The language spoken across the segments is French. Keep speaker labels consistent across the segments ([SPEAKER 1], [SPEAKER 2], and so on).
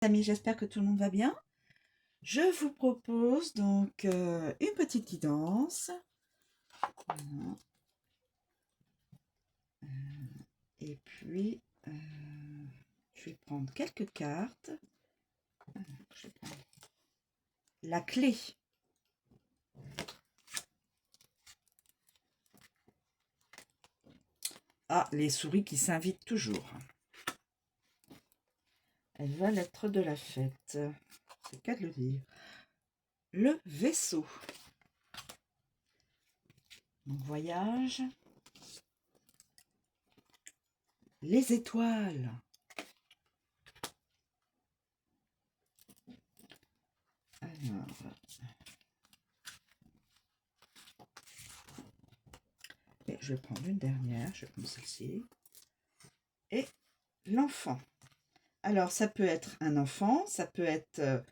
[SPEAKER 1] Amis, j'espère que tout le monde va bien. Je vous propose donc une petite guidance. Voilà. Et puis, je vais prendre quelques cartes. Je vais prendre la clé. Ah, les souris qui s'invitent toujours. Elles veulent être de la fête. C'est le cas de le dire. Le vaisseau. Mon voyage. Les étoiles. Alors, et je vais prendre une dernière. Je vais prendre celle-ci. Et l'enfant. Alors, ça peut être un enfant, ça peut être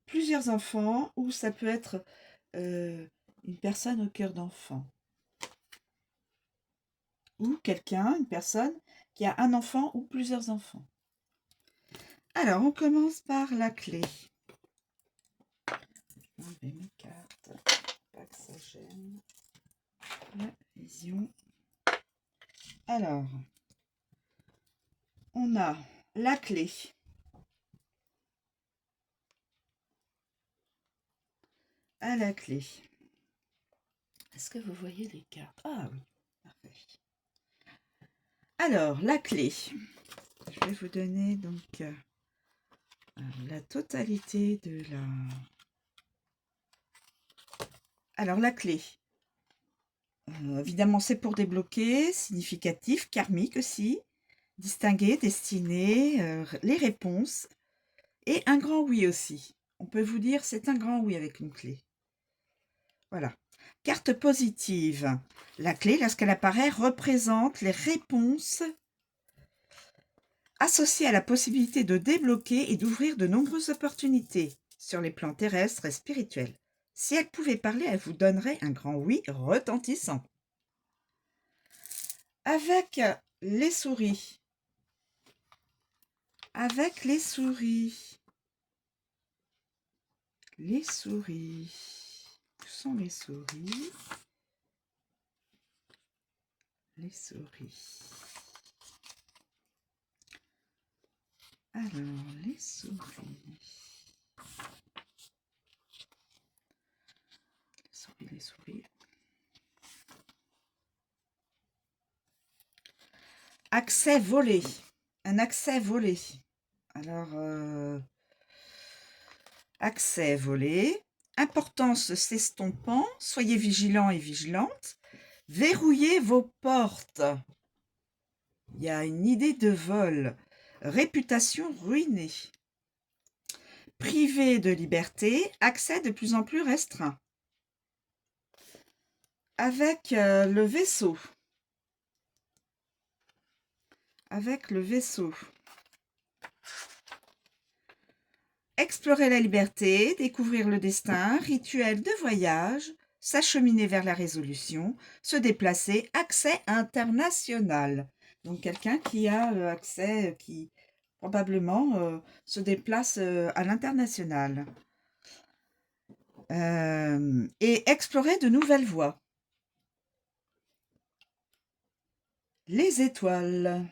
[SPEAKER 1] plusieurs enfants, ou ça peut être une personne au cœur d'enfant. Ou quelqu'un, une personne qui a un enfant ou plusieurs enfants. Alors, on commence par la clé. Je vais enlever mes cartes, pas que ça gêne. La vision. Alors, on a la clé. À la clé. Est-ce que vous voyez les cartes? Ah oui, parfait. Alors, la clé. Je vais vous donner donc la totalité de la... Alors, la clé. Évidemment, c'est pour débloquer, significatif, karmique aussi, distinguer, destiner, les réponses, et un grand oui aussi. On peut vous dire c'est un grand oui avec une clé. Voilà. Carte positive. La clé, lorsqu'elle apparaît, représente les réponses associées à la possibilité de débloquer et d'ouvrir de nombreuses opportunités sur les plans terrestres et spirituels. Si elle pouvait parler, elle vous donnerait un grand oui retentissant. Avec les souris. Avec les souris. Les souris. Où sont les souris? Les souris. Alors, les souris. Les souris, les souris. Accès volé. Un accès volé. Alors, accès volé. Importance s'estompant. Soyez vigilants et vigilantes. Verrouillez vos portes. Il y a une idée de vol. Réputation ruinée. Privé de liberté, accès de plus en plus restreint. Avec le vaisseau. Avec le vaisseau. Explorer la liberté, découvrir le destin, rituel de voyage, s'acheminer vers la résolution, se déplacer, accès international. Donc quelqu'un qui a accès, qui probablement se déplace à l'international. Et explorer de nouvelles voies. Les étoiles.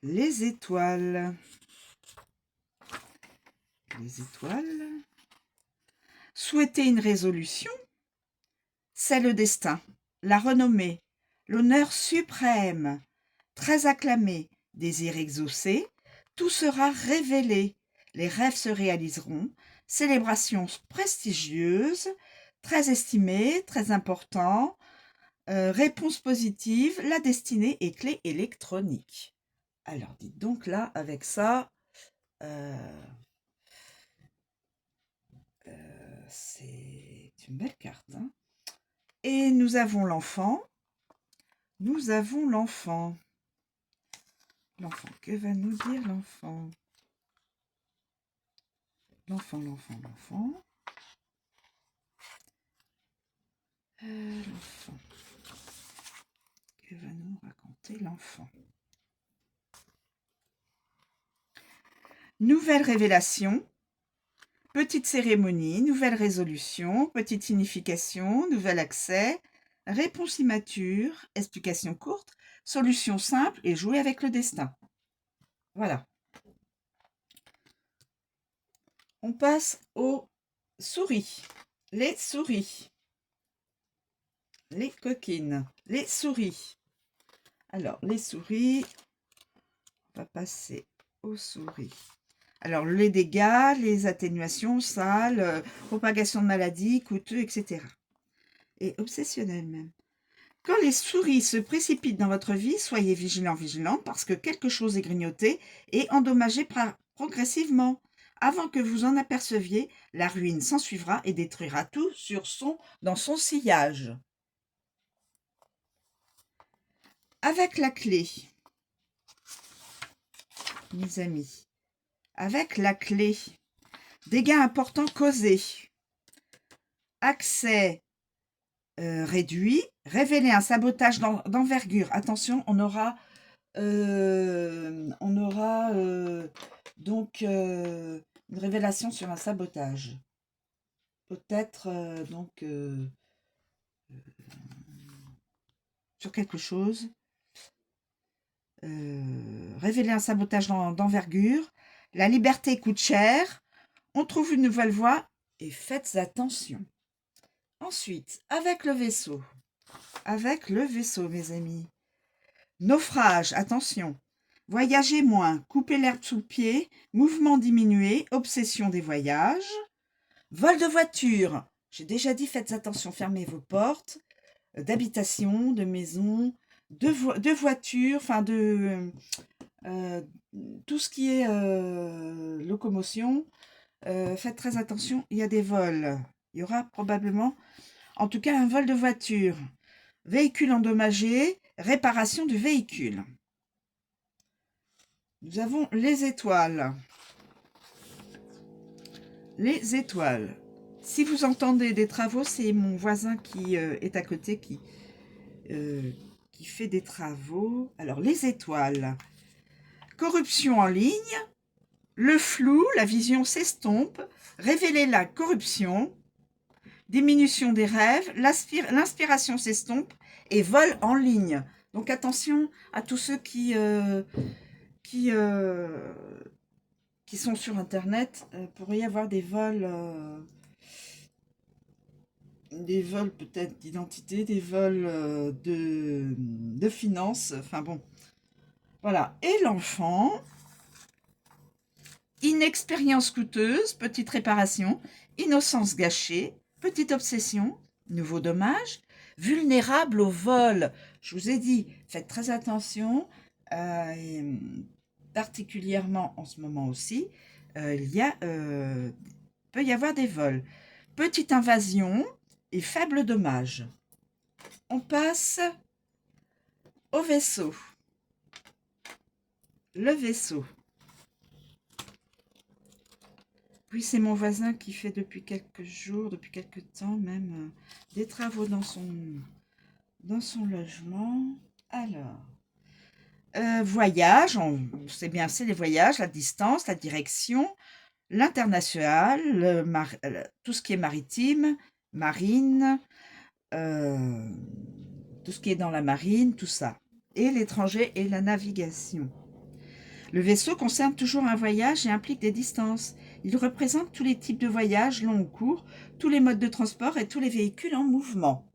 [SPEAKER 1] Les étoiles. Les étoiles. Souhaiter une résolution, c'est le destin, la renommée, l'honneur suprême, très acclamé, désir exaucé, tout sera révélé, les rêves se réaliseront, célébration prestigieuse, très estimée, très important, réponse positive, la destinée et clé électronique. Alors, dites donc là, avec ça, c'est une belle carte. Hein. Et nous avons l'enfant. Nous avons l'enfant. L'enfant, que va nous dire l'enfant? L'enfant, l'enfant, l'enfant. L'enfant. Que va nous raconter l'enfant? Nouvelle révélation, petite cérémonie, nouvelle résolution, petite signification, nouvel accès, réponse immature, explication courte, solution simple et jouer avec le destin. Voilà. On passe aux souris. Les souris. Les coquines. Les souris. Alors, les souris, on va passer aux souris. Alors, les dégâts, les atténuations, sales, propagation de maladies, coûteux, etc. Et obsessionnels même. Quand les souris se précipitent dans votre vie, soyez vigilants, vigilantes, parce que quelque chose est grignoté et endommagé progressivement. Avant que vous en aperceviez, la ruine s'ensuivra et détruira tout dans son sillage. Avec la clé, mes amis, avec la clé, dégâts importants causés, accès réduit, révéler un sabotage d'envergure. Attention, on aura donc une révélation sur un sabotage. Peut-être sur quelque chose. Révéler un sabotage d'envergure. La liberté coûte cher. On trouve une nouvelle voie et faites attention. Ensuite, avec le vaisseau. Avec le vaisseau, mes amis. Naufrage, attention. Voyagez moins, coupez l'herbe sous le pied, mouvement diminué, obsession des voyages. Vol de voiture. J'ai déjà dit, faites attention, fermez vos portes d'habitation, de maison, de voiture, enfin tout ce qui est locomotion. Faites très attention, il y a des vols. Il y aura probablement, en tout cas, un vol de voiture. Véhicule endommagé, réparation du véhicule. Nous avons les étoiles. Les étoiles. Si vous entendez des travaux, c'est mon voisin qui est à côté qui fait des travaux. Alors, les étoiles. Corruption en ligne. Le flou, la vision s'estompe. Révéler la corruption. Diminution des rêves. L'inspiration s'estompe. Et vol en ligne. Donc, attention à tous ceux qui sont sur Internet. Pourrait y avoir des vols peut-être d'identité, des vols de finances, enfin bon. Voilà. Et l'enfant, inexpérience coûteuse, petite réparation, innocence gâchée, petite obsession, nouveau dommage, vulnérable au vol. Je vous ai dit, faites très attention, particulièrement en ce moment aussi, peut y avoir des vols. Petite invasion et faible dommage. On passe au vaisseau. Le vaisseau. Oui, c'est mon voisin qui fait depuis quelques jours, depuis quelques temps même, des travaux dans son logement. Alors, voyage, on sait bien, c'est les voyages, la distance, la direction, l'international, tout ce qui est maritime, marine, tout ce qui est dans la marine, tout ça. Et l'étranger et la navigation. Le vaisseau concerne toujours un voyage et implique des distances. Il représente tous les types de voyages, longs ou courts, tous les modes de transport et tous les véhicules en mouvement.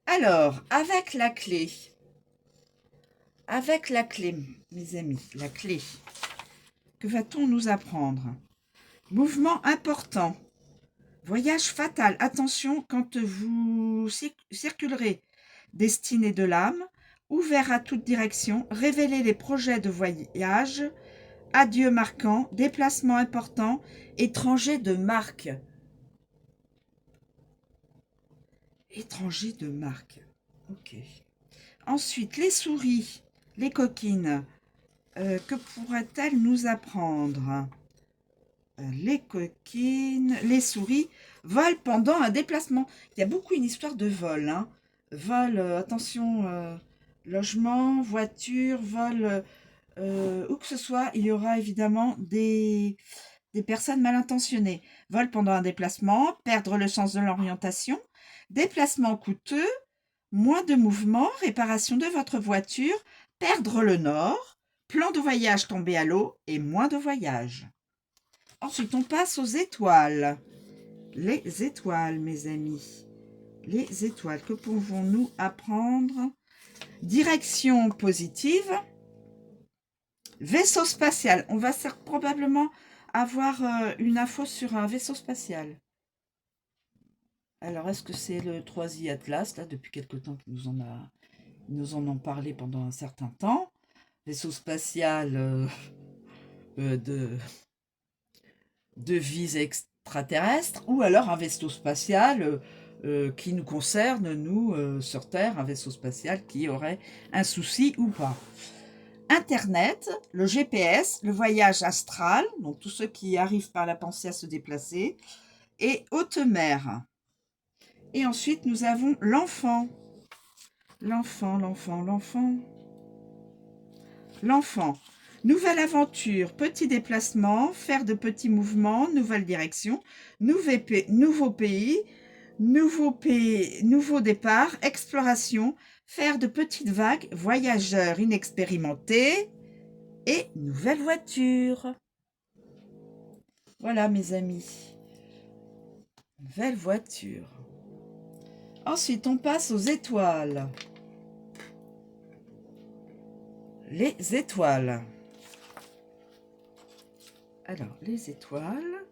[SPEAKER 1] Alors, avec la clé, mes amis, la clé, que va-t-on nous apprendre? Mouvement important. Voyage fatal. Attention quand vous circulerez. Destinée de l'âme. Ouvert à toute direction. Révéler les projets de voyage. Adieu marquant. Déplacement important. Étranger de marque. Étranger de marque. Ok. Ensuite, les souris, les coquines. Que pourraient-elles nous apprendre? Les coquines, les souris volent pendant un déplacement. Il y a beaucoup une histoire de vol. Hein. Vol, attention, logement, voiture, vol où que ce soit, il y aura évidemment des personnes mal intentionnées. Vol pendant un déplacement, perdre le sens de l'orientation, déplacement coûteux, moins de mouvement, réparation de votre voiture, perdre le nord, plan de voyage tombé à l'eau et moins de voyage. Ensuite, on passe aux étoiles. Les étoiles, mes amis. Les étoiles, que pouvons-nous apprendre? Direction positive. Vaisseau spatial. On va probablement avoir une info sur un vaisseau spatial. Alors, est-ce que c'est le 3i Atlas? Là, depuis quelque temps qu'ils nous en ont parlé pendant un certain temps. Vaisseau spatial de vie extraterrestre, ou alors un vaisseau spatial qui nous concerne, nous, sur Terre, un vaisseau spatial qui aurait un souci ou pas. Internet, le GPS, le voyage astral, donc tous ceux qui arrivent par la pensée à se déplacer, et haute mer. Et ensuite, nous avons l'enfant. L'enfant. Nouvelle aventure, petit déplacement, faire de petits mouvements, nouvelle direction, nouveau pays, nouveau départ, exploration, faire de petites vagues, voyageurs inexpérimentés et nouvelle voiture. Voilà mes amis, nouvelle voiture. Ensuite, on passe aux étoiles. Les étoiles. Alors, les étoiles.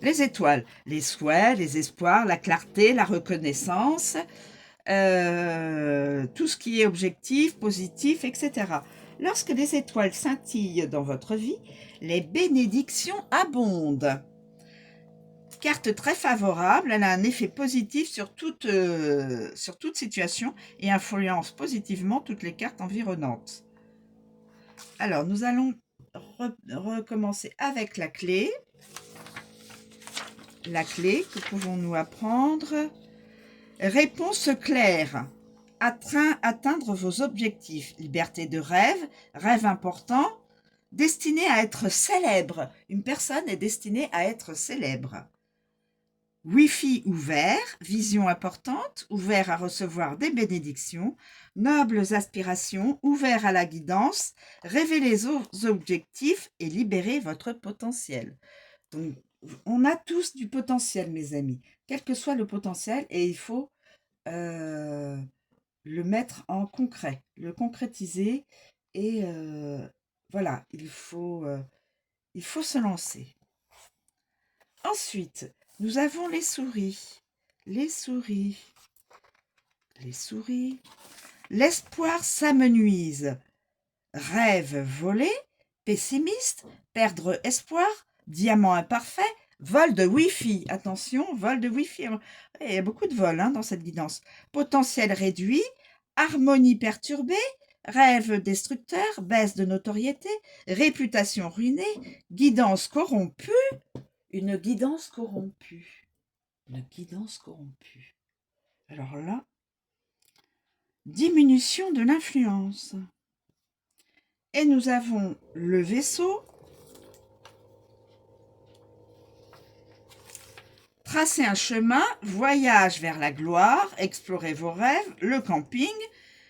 [SPEAKER 1] Les étoiles, les souhaits, les espoirs, la clarté, la reconnaissance, tout ce qui est objectif, positif, etc. Lorsque les étoiles scintillent dans votre vie, les bénédictions abondent. Carte très favorable, elle a un effet positif sur toute situation et influence positivement toutes les cartes environnantes. Alors, nous allons recommencer avec la clé. La clé, que pouvons-nous apprendre? Réponse claire. Atteindre vos objectifs. Liberté de rêve, rêve important, destiné à être célèbre. Une personne est destinée à être célèbre. Wi-Fi ouvert, vision importante, ouvert à recevoir des bénédictions, nobles aspirations, ouvert à la guidance, révélez vos objectifs et libérez votre potentiel. Donc, on a tous du potentiel, mes amis, quel que soit le potentiel, et il faut le mettre en concret, le concrétiser, et voilà, il faut se lancer. Ensuite, nous avons les souris. Les souris. L'espoir s'amenuise. Rêve volé, pessimiste, perdre espoir, diamant imparfait, vol de Wi-Fi. Attention, vol de Wi-Fi. Il y a beaucoup de vols dans cette guidance. Potentiel réduit, harmonie perturbée, rêve destructeur, baisse de notoriété, réputation ruinée, guidance corrompue. Une guidance corrompue. Alors là, diminution de l'influence. Et nous avons le vaisseau. Tracez un chemin, voyage vers la gloire, explorez vos rêves, le camping,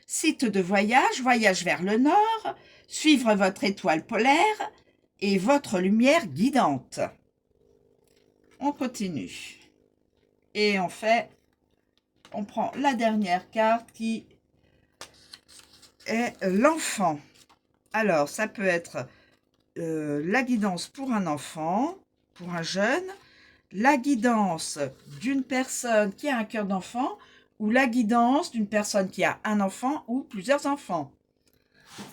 [SPEAKER 1] site de voyage, voyage vers le nord, suivre votre étoile polaire et votre lumière guidante. On continue. Et on prend la dernière carte qui est l'enfant. Alors, ça peut être la guidance pour un enfant, pour un jeune, la guidance d'une personne qui a un cœur d'enfant ou la guidance d'une personne qui a un enfant ou plusieurs enfants.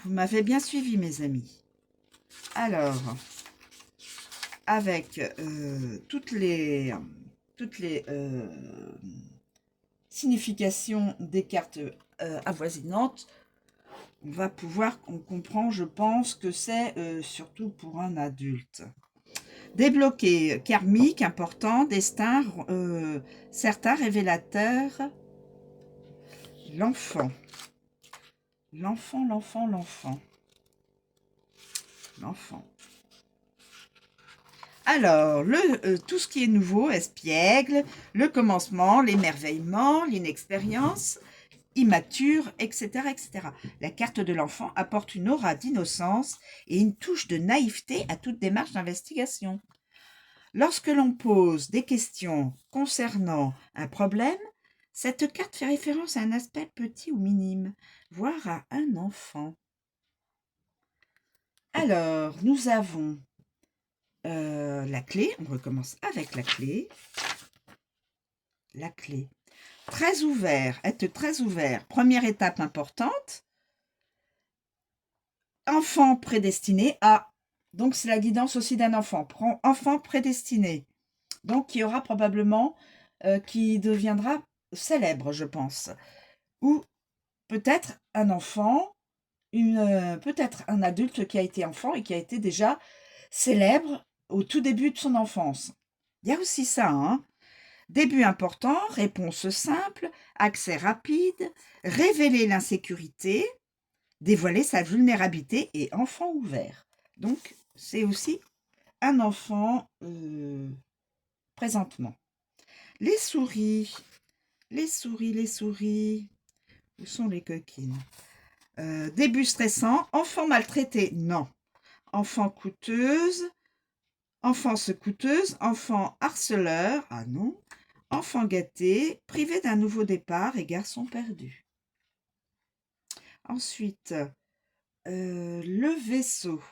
[SPEAKER 1] Vous m'avez bien suivi, mes amis. Alors, avec toutes les significations des cartes avoisinantes, on comprend, je pense, que c'est surtout pour un adulte. Débloqué karmique, important, destin, certains révélateurs L'enfant. L'enfant, l'enfant, l'enfant. L'enfant. Alors, tout ce qui est nouveau, espiègle, le commencement, l'émerveillement, l'inexpérience, immature, etc., etc. La carte de l'enfant apporte une aura d'innocence et une touche de naïveté à toute démarche d'investigation. Lorsque l'on pose des questions concernant un problème, cette carte fait référence à un aspect petit ou minime, voire à un enfant. Alors, nous avons la clé, on recommence avec la clé. La clé. Très ouvert, être très ouvert. Première étape importante. Enfant prédestiné à. Donc, c'est la guidance aussi d'un enfant. Enfant prédestiné. Donc, qui aura probablement, qui deviendra célèbre, je pense. Ou peut-être un enfant, peut-être un adulte qui a été enfant et qui a été déjà célèbre au tout début de son enfance. Il y a aussi ça, hein. Début important, réponse simple, accès rapide, révéler l'insécurité, dévoiler sa vulnérabilité et enfant ouvert. Donc, c'est aussi un enfant présentement. Les souris, les souris, les souris. Où sont les coquines? Début stressant, enfant maltraité, non. Enfant coûteuse, enfance coûteuse, enfant harceleur, ah non. Enfant gâté, privé d'un nouveau départ et garçon perdu. Ensuite, le vaisseau.